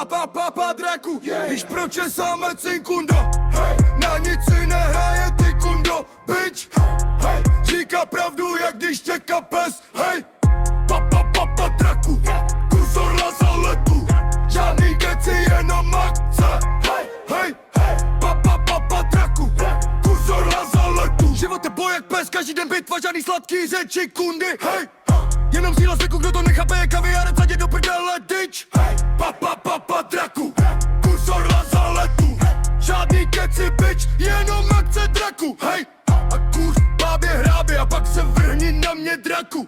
pa draku. Víš proč je sáme cinkundo? Na nic si nehraje ty kundo, bitch. Říká pravdu, jak když čeká pes. Hej, pa draku. Kursor lazoletu. Žádný keci, jenom akce. Hej, pa draku. Kursor lazoletu. Život je boj jak pes, každý den bitva, žádný sladký řeči kundy. Hej, jenom síla zvyku, kdo to nechápe je kaviárec, ať je do prdele dyč. Pa draku. Kursor lazoletu. Žádný keci, bitch, jenom akce draku. Hej, a kurz bábě hrábě a pak se vrhni na mě draku.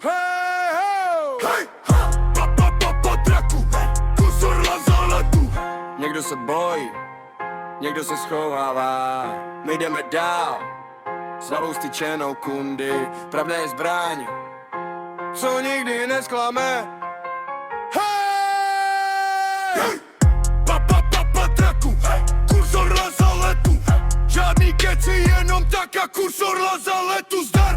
Hej, pa draku. Kursor lazoletu. Někdo se bojí, někdo se schovává. My jdeme dál, slavou styčenou kundy. Pravda je zbraň, co nikdy nesklame. Hej, pa draku. Kursor lazoletu. Žádný keci, jenom tak a kursor lazoletu zdar.